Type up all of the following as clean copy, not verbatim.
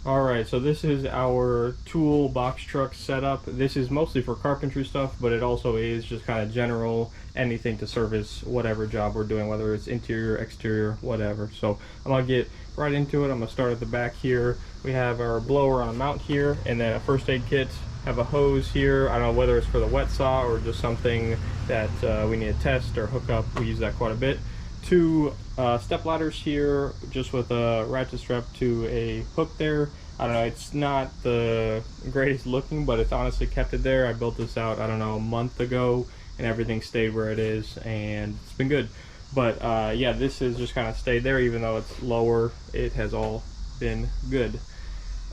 Alright, so this is our tool box truck setup. This is mostly for carpentry stuff, but it also is just kind of general, anything to service whatever job we're doing, whether it's interior, exterior, whatever. So I'm going to get right into it. I'm going to start at the back here. We have our blower on a mount here, and then a first aid kit. Have a hose here. I don't know whether it's for the wet saw or just something that we need to test or hook up. We use that quite a bit. Two step ladders here, just with a ratchet strap to a hook there. I don't know, it's not the greatest looking, but it's honestly kept it there. I built this out, I don't know, a month ago, and everything stayed where it is, and it's been good. But yeah, this has just kind of stayed there, even though it's lower. It has all been good.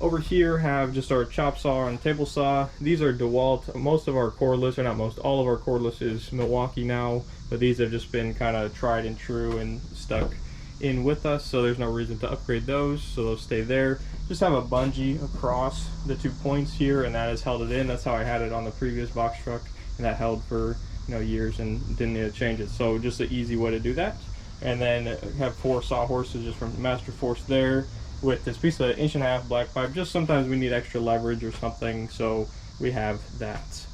Over here have just our chop saw and table saw. These are DeWalt. Most of our cordless, or not most, all of our cordless is Milwaukee now, but these have just been kind of tried and true and stuck in with us, so there's no reason to upgrade those, so those stay there. Just have a bungee across the 2 points here, and that has held it in. That's how I had it on the previous box truck, and that held for years and didn't need to change it. So just an easy way to do that. And then have 4 sawhorses just from Master Force there, with this piece of 1.5 inch black pipe. Just sometimes we need extra leverage or something, so we have that.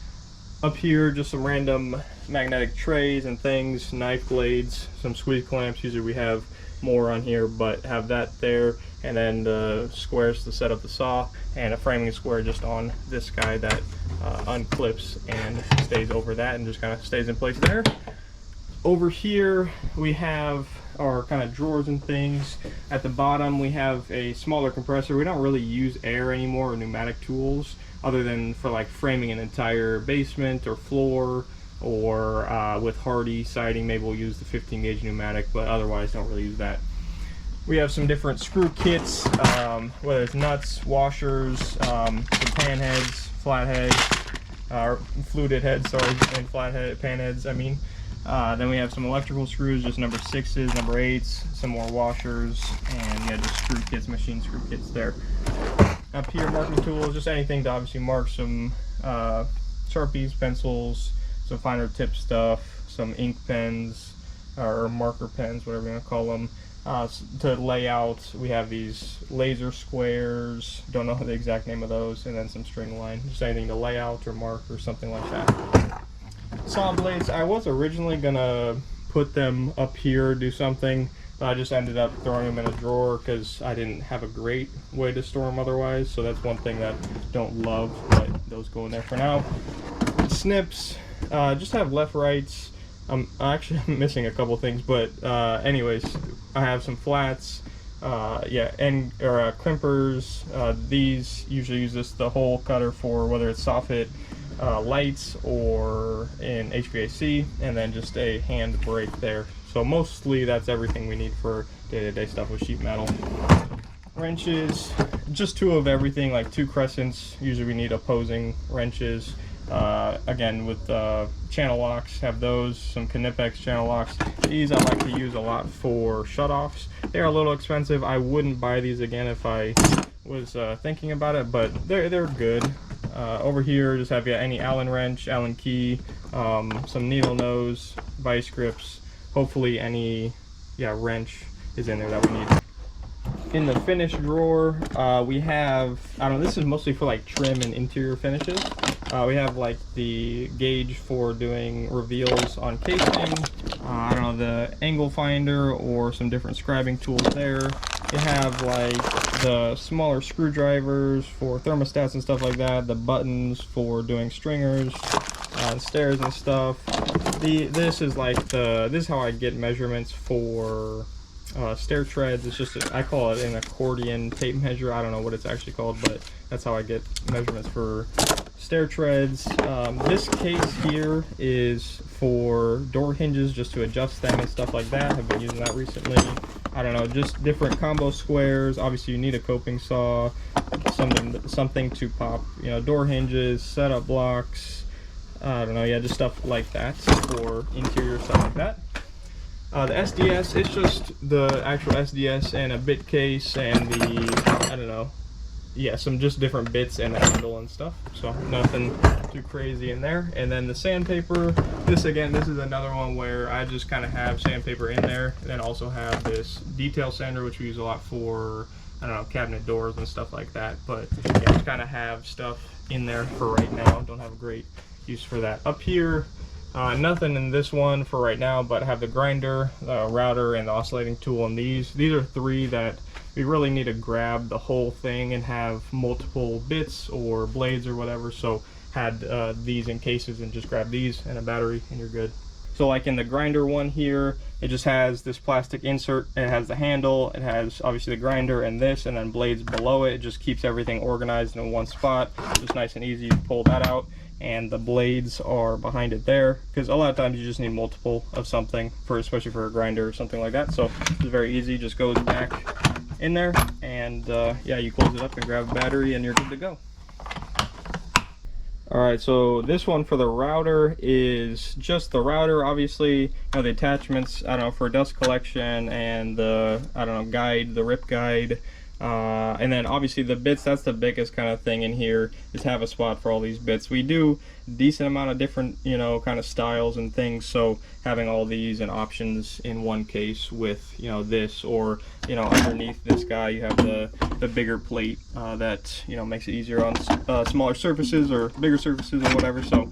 Up here, just some random magnetic trays and things, knife blades, some squeeze clamps. Usually we have more on here, but have that there, and then the squares to set up the saw, and a framing square just on this guy that unclips and stays over that and just kind of stays in place there. Over here we have our kind of drawers and things. At the bottom we have a smaller compressor. We don't really use air anymore or pneumatic tools, other than for like framing an entire basement or floor, or with hardy siding maybe we'll use the 15 gauge pneumatic, but otherwise don't really use that. We have some different screw kits, whether it's nuts, washers, some pan heads, flat heads, or fluted heads, sorry, and flat head, pan heads, I mean. Then we have some electrical screws, just number 6s, number 8s, some more washers, and yeah, just screw kits, machine screw kits there. Up here, marking tools, just anything to obviously mark, some Sharpies, pencils, some finer tip stuff, some ink pens, or marker pens, whatever you want to call them. To lay out, we have these laser squares, don't know the exact name of those, and then some string line, just anything to lay out or mark or something like that. Saw blades, I was originally gonna put them up here, do something, but I just ended up throwing them in a drawer because I didn't have a great way to store them otherwise, so that's one thing that I don't love, but those go in there for now. Snips, just have left, rights. I'm missing a couple things, but anyways, I have some flats, yeah, and crimpers. These usually use the hole cutter for whether it's soffit, lights, or in HVAC, and then just a hand brake there. So mostly that's everything we need for day-to-day stuff with sheet metal. Wrenches, just 2 of everything, like 2 crescents. Usually we need opposing wrenches. Again, with channel locks, have those, some Knipex channel locks. These I like to use a lot for shutoffs. They're a little expensive. I wouldn't buy these again if I was thinking about it, but they're good. Over here, just have any Allen wrench, Allen key, some needle nose, vice grips. Hopefully any wrench is in there that we need. In the finish drawer, we have, I don't know, this is mostly for like trim and interior finishes. We have like the gauge for doing reveals on casing, I don't know, the angle finder or some different scribing tools there. You have like the smaller screwdrivers for thermostats and stuff like that, the buttons for doing stringers and stairs and stuff. This is how I get measurements for stair treads. It's just I call it an accordion tape measure. I don't know what it's actually called, but that's how I get measurements for stair treads. This case here is for door hinges, just to adjust them and stuff like that. I've been using that recently. I don't know, just different combo squares. Obviously you need a coping saw, something to pop, door hinges, setup blocks. I don't know, yeah, just stuff like that for interior stuff like that. The SDS, it's just the actual SDS and a bit case and the, I don't know, yeah, some just different bits and a handle and stuff. So nothing too crazy in there. And then the sandpaper, this is another one where I just kind of have sandpaper in there, and then also have this detail sander, which we use a lot for I don't know, cabinet doors and stuff like that. But yeah, just kind of have stuff in there for right now. Don't have a great use for that. Up here, nothing in this one for right now, but I have the grinder, the router, and the oscillating tool. And these are three that we really need to grab the whole thing and have multiple bits or blades or whatever. So had these in cases, and just grab these and a battery and you're good. So like in the grinder one here, it just has this plastic insert. It has the handle, it has obviously the grinder and this, and then blades below it. It just keeps everything organized in one spot. Just nice and easy. You pull that out, and the blades are behind it there, because a lot of times you just need multiple of something, especially for a grinder or something like that. So it's very easy. Just goes back in there, and yeah, you close it up and grab a battery and you're good to go. Alright, so this one for the router is just the router. Obviously, you know, the attachments, I don't know, for dust collection, and the, I don't know, guide, the rip guide, and then obviously the bits. That's the biggest kind of thing in here, is have a spot for all these bits. We do decent amount of different, you know, kind of styles and things, so having all these and options in one case with, you know, this, or, you know, underneath this guy you have the bigger plate that, you know, makes it easier on smaller surfaces or bigger surfaces or whatever. So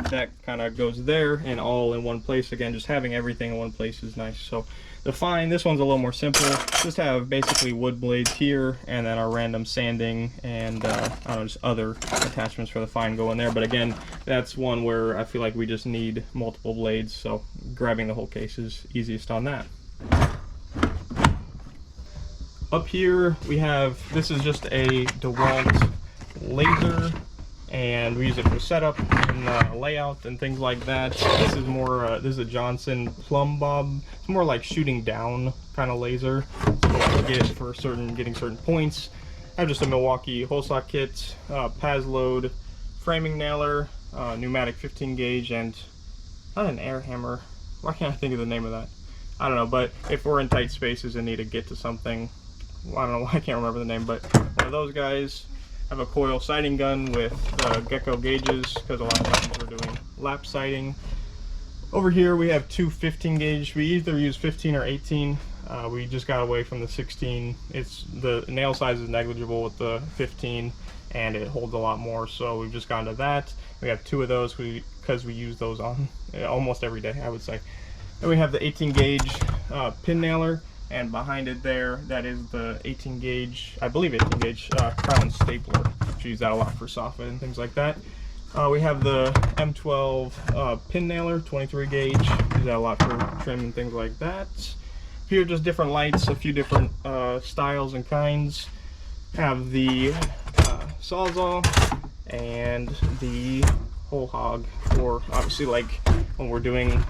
that kind of goes there and all in one place. Again, just having everything in one place is nice. So the fine, this one's a little more simple. Just have basically wood blades here, and then our random sanding and I don't know, just other attachments for the fine go in there. But again, that's one where I feel like we just need multiple blades, so grabbing the whole case is easiest on that. Up here we have, this is just a DeWalt laser, and we use it for setup and layout and things like that. This is more, this is a Johnson plumb bob. It's more like shooting down kind of laser. So what you get for getting certain points. I have just a Milwaukee hole saw kit, Paz load, framing nailer, pneumatic 15 gauge, and not an air hammer. Why can't I think of the name of that? I don't know, but if we're in tight spaces and need to get to something, I don't know why I can't remember the name, but one of those guys. Have a coil sighting gun with gecko gauges, because a lot of times we're doing lap sighting. Over here we have two 15 gauge. We either use 15 or 18. We just got away from the 16. It's the nail size is negligible with the 15, and it holds a lot more, so we've just gone to that. We have two of those because we use those on almost every day, I would say. Then we have the 18 gauge pin nailer. And behind it there, that is the 18 gauge, I believe 18 gauge crown stapler. We use that a lot for soffit and things like that. We have the M12 pin nailer, 23 gauge. Use that a lot for trim and things like that. Here, just different lights, a few different styles and kinds. Have the Sawzall and the whole hog, or obviously like when we're doing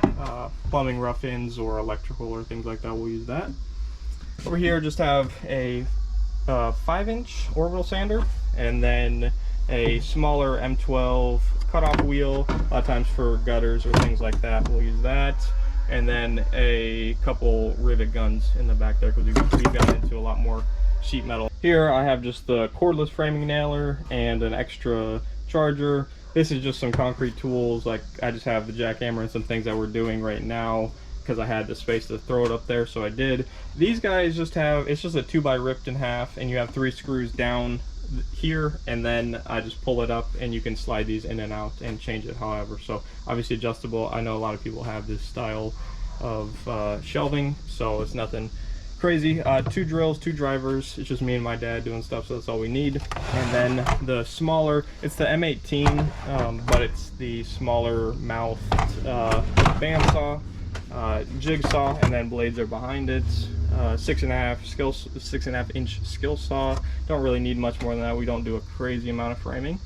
plumbing rough-ins or electrical or things like that, we'll use that. Over here just have a 5-inch orbital sander, and then a smaller M12 cutoff wheel. A lot of times for gutters or things like that, we'll use that. And then a couple rivet guns in the back there, because we've gotten into a lot more sheet metal. Here I have just the cordless framing nailer and an extra charger. This is just some concrete tools. Like, I just have the jackhammer and some things that we're doing right now because I had the space to throw it up there, so I did. These guys just have, it's just a 2x ripped in half, and you have 3 screws down here, and then I just pull it up, and you can slide these in and out and change it however. So obviously adjustable. I know a lot of people have this style of shelving, so it's nothing crazy. 2 drills, 2 drivers. It's just me and my dad doing stuff, so that's all we need. And then the smaller, it's the M18, but it's the smaller mouth bandsaw, jigsaw, and then blades are behind it. 6.5 inch skill saw. Don't really need much more than that. We don't do a crazy amount of framing.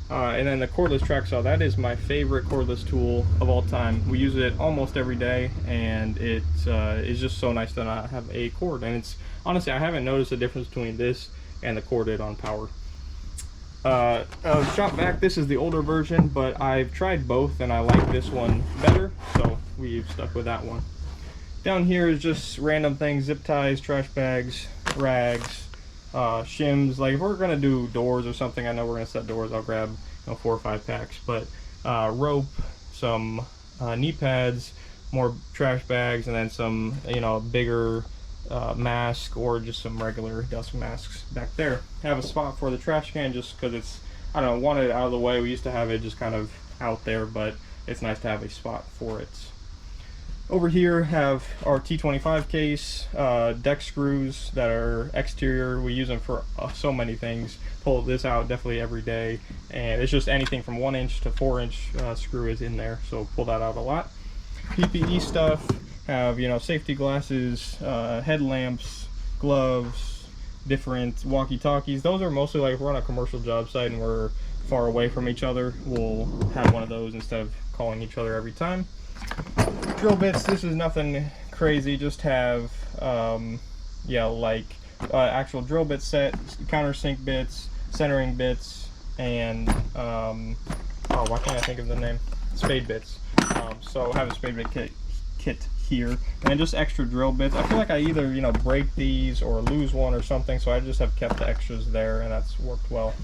And then the cordless track saw, that is my favorite cordless tool of all time. We use it almost every day, and it is just so nice to not have a cord. And it's, honestly, I haven't noticed a difference between this and the corded on power. Shop vac, this is the older version, but I've tried both and I like this one better, so we've stuck with that one. Down here is just random things: zip ties, trash bags, rags, shims. Like if we're gonna do doors or something, I know we're gonna set doors, I'll grab 4 or 5 packs. But rope, some knee pads, more trash bags, and then some bigger mask or just some regular dust masks back there. Have a spot for the trash can just because it's, I don't know, wanted it out of the way. We used to have it just kind of out there, but it's nice to have a spot for it. Over here have our T25 case, deck screws that are exterior. We use them for so many things. Pull this out definitely every day, and it's just anything from 1-inch to 4-inch screw is in there, so pull that out a lot. PPE stuff, have, you know, safety glasses, headlamps, gloves, different walkie-talkies. Those are mostly like if we're on a commercial job site and we're far away from each other, we'll have one of those instead of calling each other every time. Drill bits, this is nothing crazy, just have actual drill bit set, countersink bits, centering bits, and why can't I think of the name? Spade bits. So I have a spade bit kit here, and just extra drill bits. I feel like I either, you know, break these or lose one or something, so I just have kept the extras there, and that's worked well.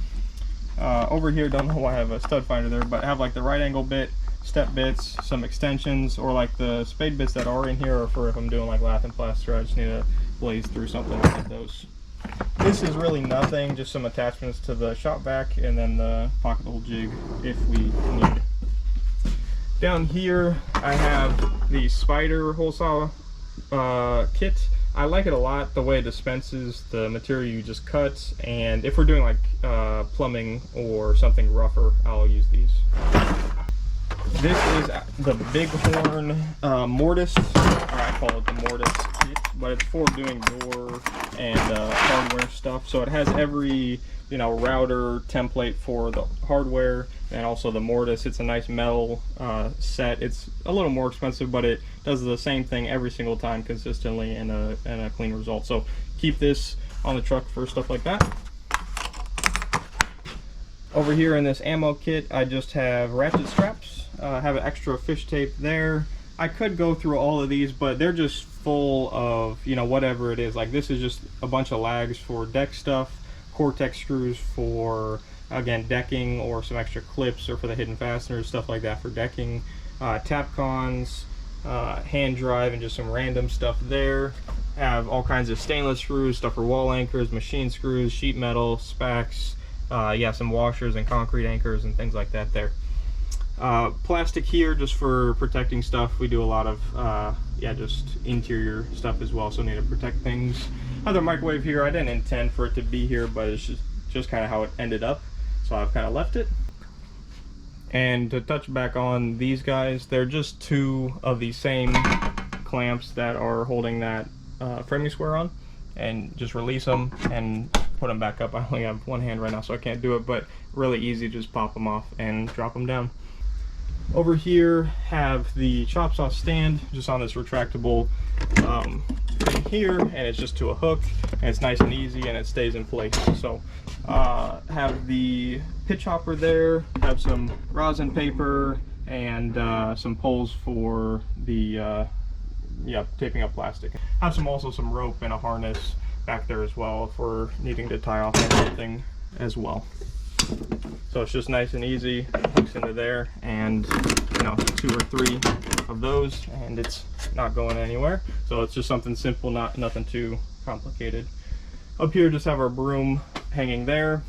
Over here, don't know why I have a stud finder there, but I have like the right angle bit, step bits, some extensions, or like the spade bits that are in here are for if I'm doing like lath and plaster. I just need to blaze through something to get those. This is really nothing, just some attachments to the shop vac and then the pocket hole jig if we need. Down here I have the spider hole saw kit. I like it a lot, the way it dispenses the material you just cut, and if we're doing like plumbing or something rougher, I'll use these. This is the Bighorn mortise, or I call it the mortise kit, but it's for doing door and hardware stuff. So it has every, you know, router template for the hardware and also the mortise. It's a nice metal set. It's a little more expensive, but it does the same thing every single time consistently and a clean result. So keep this on the truck for stuff like that. Over here in this ammo kit, I just have ratchet straps. Have an extra fish tape there. I could go through all of these, but they're just full of, you know, whatever it is. Like this is just a bunch of lags for deck stuff, Cortex screws for, again, decking, or some extra clips or for the hidden fasteners, stuff like that for decking, Tapcons, hand drive, and just some random stuff there. Have all kinds of stainless screws, stuff for wall anchors, machine screws, sheet metal, spacks, some washers and concrete anchors and things like that there. Plastic here just for protecting stuff. We do a lot of just interior stuff as well, so need to protect things. Other microwave here, I didn't intend for it to be here, but it's just kind of how it ended up, so I've kind of left it. And to touch back on these guys, they're just two of the same clamps that are holding that framing square on, and just release them and put them back up. I only have one hand right now, so I can't do it, but really easy to just pop them off and drop them down. Over here have the chop saw stand just on this retractable thing here, and it's just to a hook, and it's nice and easy and it stays in place. So have the pitch hopper there, have some rosin paper, and some poles for the taping up plastic. Have also some rope and a harness back there as well if we're needing to tie off anything as well. So it's just nice and easy, hooks into there, and you know, 2 or 3 of those, and it's not going anywhere. So it's just something simple, nothing too complicated. Up here, just have our broom hanging there.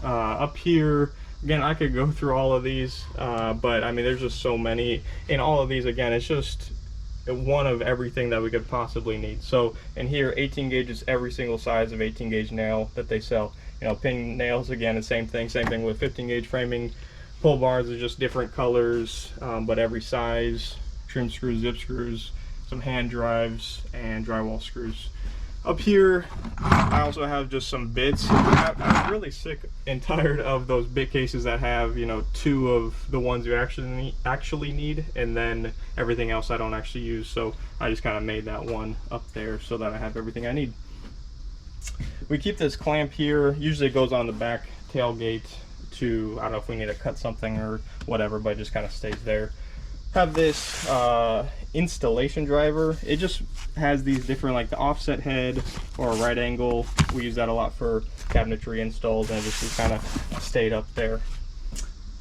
Up here, again, I could go through all of these, but I mean, there's just so many. In all of these, again, it's just one of everything that we could possibly need. So in here, 18 gauge is every single size of 18 gauge nail that they sell. You know, pin nails, again, the same thing with 15 gauge framing. Pull bars are just different colors, but every size. Trim screws, zip screws, some hand drives, and drywall screws. Up here, I also have just some bits. I'm really sick and tired of those bit cases that have, you know, 2 of the ones you actually need, and then everything else I don't actually use. So I just kind of made that one up there so that I have everything I need. We keep this clamp here. Usually it goes on the back tailgate to, I don't know if we need to cut something or whatever, but it just kind of stays there. Have this installation driver. It just has these different, like the offset head or a right angle. We use that a lot for cabinetry installs, and it just kind of stayed up there.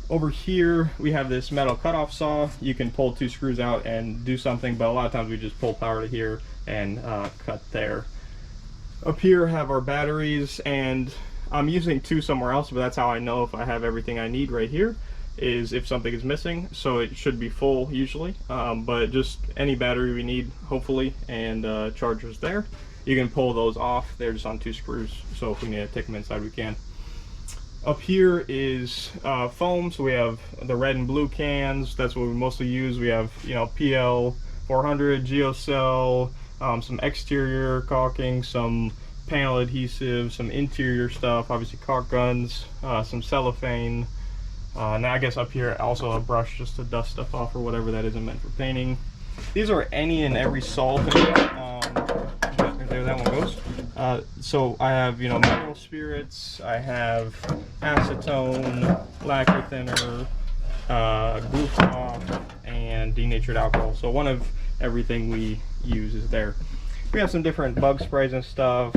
Over here we have this metal cutoff saw. You can pull 2 screws out and do something, but a lot of times we just pull power to here and cut there. Up here have our batteries, and I'm using two somewhere else, but that's how I know if I have everything I need right here, is if something is missing. So it should be full usually, but just any battery we need, hopefully, and chargers there. You can pull those off. They're just on 2 screws, so if we need to take them inside, we can. Up here is foam, so we have the red and blue cans. That's what we mostly use. We have, you know, PL 400, Geocell, some exterior caulking, some panel adhesive, some interior stuff, obviously caulk guns, some cellophane. Now I guess up here also a brush just to dust stuff off or whatever that isn't meant for painting. These are any and every solvent. There that one goes. So I have, you know, mineral spirits, I have acetone, lacquer thinner, glue cloth, and denatured alcohol. So one of everything we use is there. We have some different bug sprays and stuff,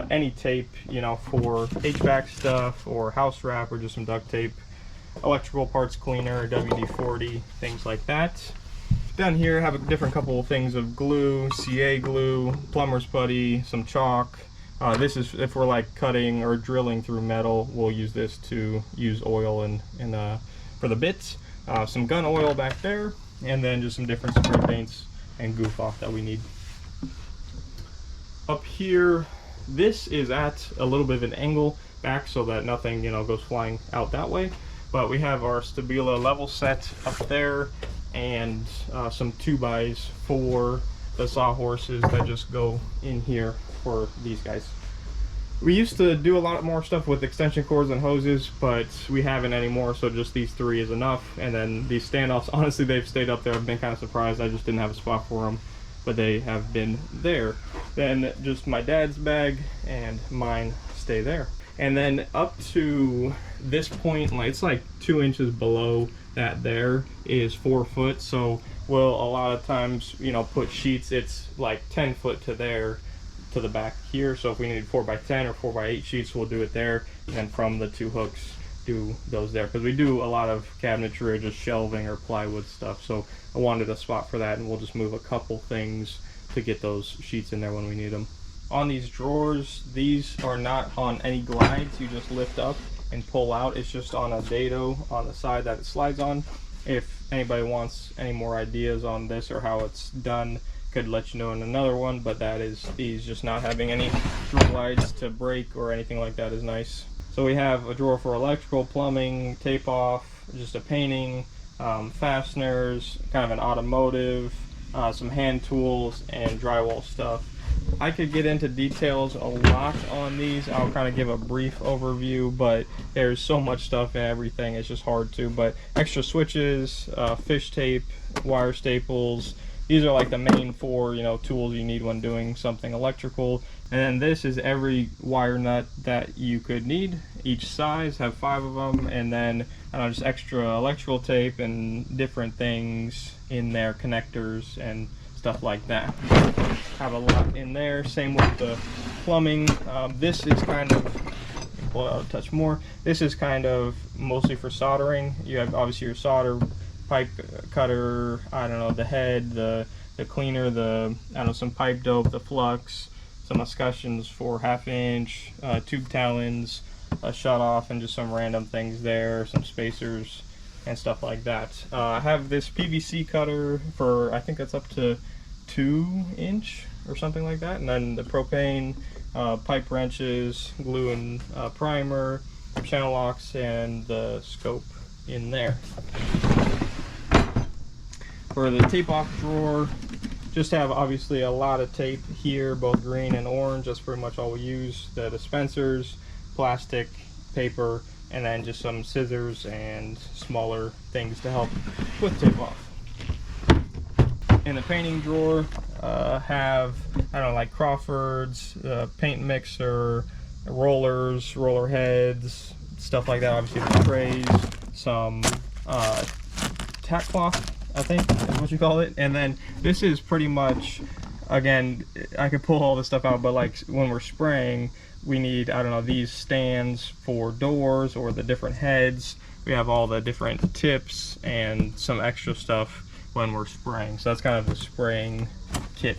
any tape, you know, for HVAC stuff or house wrap or just some duct tape, electrical parts cleaner, WD-40, things like that. Down here I have a different couple of things of glue, CA glue, plumber's putty, some chalk. This is if we're like cutting or drilling through metal, we'll use this to use oil and for the bits. Some gun oil back there, and then just some different spray paints and goof off that we need. Up here, this is at a little bit of an angle back so that nothing, you know, goes flying out that way. But we have our Stabila level set up there, and some 2x for the sawhorses that just go in here for these guys. We used to do a lot more stuff with extension cords and hoses, but we haven't anymore, so just these 3 is enough. And then these standoffs, honestly, they've stayed up there. I've been kind of surprised. I just didn't have a spot for them, but they have been there. Then just my dad's bag and mine stay there. And then up to this point, like it's like 2 inches below that there is 4 foot. So we'll a lot of times, you know, put sheets, it's like 10 foot to there, to the back here. So if we need 4x10 or 4x8 sheets, we'll do it there. And then from the 2 hooks, do those there. Because we do a lot of cabinetry or just shelving or plywood stuff. So I wanted a spot for that, and we'll just move a couple things to get those sheets in there when we need them. On these drawers, these are not on any glides. You just lift up and pull out. It's just on a dado on the side that it slides on. If anybody wants any more ideas on this or how it's done, could let you know in another one, but that is these just not having any drawer glides to break or anything like that is nice. So we have a drawer for electrical, plumbing, tape off, just a painting, fasteners, kind of an automotive, some hand tools, and drywall stuff. I could get into details a lot on these. I'll kind of give a brief overview, but there's so much stuff and everything, it's just hard to. But extra switches, fish tape, wire staples, these are like the main 4, you know, tools you need when doing something electrical. And then this is every wire nut that you could need, each size, have 5 of them, and then I don't know, just extra electrical tape and different things in there, connectors and stuff like that. Have a lot in there. Same with the plumbing. This is kind of, pull it out a touch more. This is kind of mostly for soldering. You have obviously your solder, pipe cutter, I don't know, the head, the cleaner, the, I don't know, some pipe dope, the flux, some escutcheons for 1/2 inch, tube talons, a shut off, and just some random things there, some spacers and stuff like that. I have this PVC cutter for, I think that's up to 2 inch or something like that, and then the propane, pipe wrenches, glue and primer, channel locks, and the scope in there. For the tape off drawer, just have obviously a lot of tape here, both green and orange. That's pretty much all we use. The dispensers, plastic, paper, and then just some scissors and smaller things to help with tape off. In the painting drawer, have, I don't know, like Crawfords, paint mixer, rollers, roller heads, stuff like that. Obviously the sprays, some tack cloth, I think is what you call it. And then this is pretty much, again, I could pull all this stuff out, but like when we're spraying, we need, I don't know, these stands for doors or the different heads. We have all the different tips and some extra stuff when we're spraying. So that's kind of the spraying kit.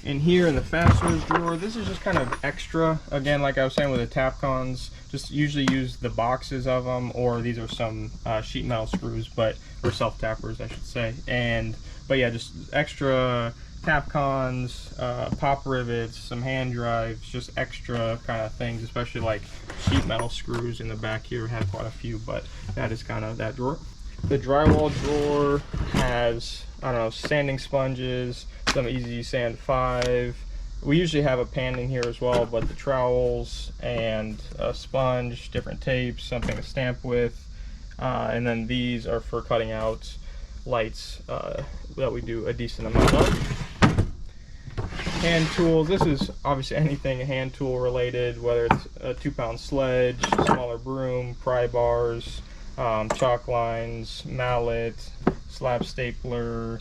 In here in the fasteners drawer, this is just kind of extra. Again, like I was saying with the Tapcons, just usually use the boxes of them, or these are some sheet metal screws, or self-tappers, I should say. But yeah, just extra Tapcons, pop rivets, some hand drives, just extra kind of things, especially like sheet metal screws in the back here. We have quite a few, but that is kind of that drawer. The drywall drawer has, I don't know, sanding sponges, some Easy Sand 5. We usually have a pan in here as well, but the trowels and a sponge, different tapes, something to stamp with. And then these are for cutting out lights that we do a decent amount of. Hand tools, this is obviously anything hand tool related, whether it's a 2-pound sledge, smaller broom, pry bars, chalk lines, mallet, slab stapler,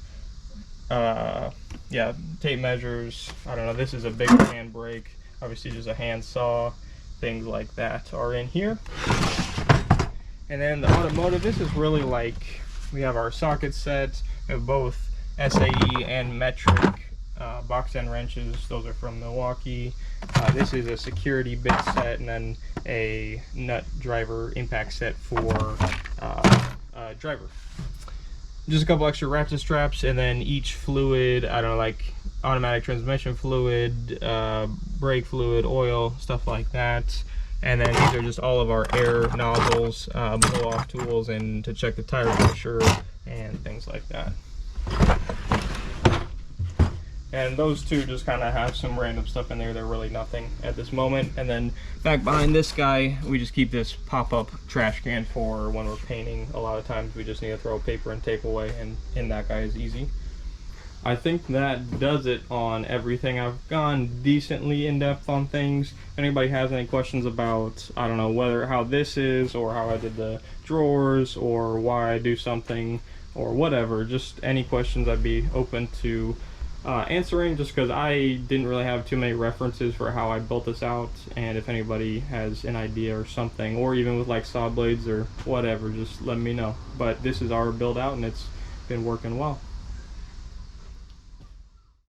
yeah, tape measures. I don't know, this is a big hand brake, obviously just a hand saw, things like that are in here. And then the automotive, this is really like, we have our socket sets, we have both SAE and metric box end wrenches. Those are from Milwaukee. This is a security bit set, and then a nut driver impact set for driver. Just a couple extra ratchet straps, and then each fluid, I don't know, like automatic transmission fluid, brake fluid, oil, stuff like that. And then these are just all of our air nozzles, blow off tools, and to check the tire pressure and things like that. And those two just kind of have some random stuff in there. They're really nothing at this moment. And then back behind this guy, we just keep this pop-up trash can for when we're painting. A lot of times we just need to throw paper and tape away, and in that guy is easy. I think that does it on everything. I've gone decently in-depth on things. If anybody has any questions about, I don't know, how this is, or how I did the drawers, or why I do something, or whatever, just any questions, I'd be open to answering, just because I didn't really have too many references for how I built this out. And if anybody has an idea or something, or even with like saw blades or whatever, just let me know. But this is our build out, and it's been working well.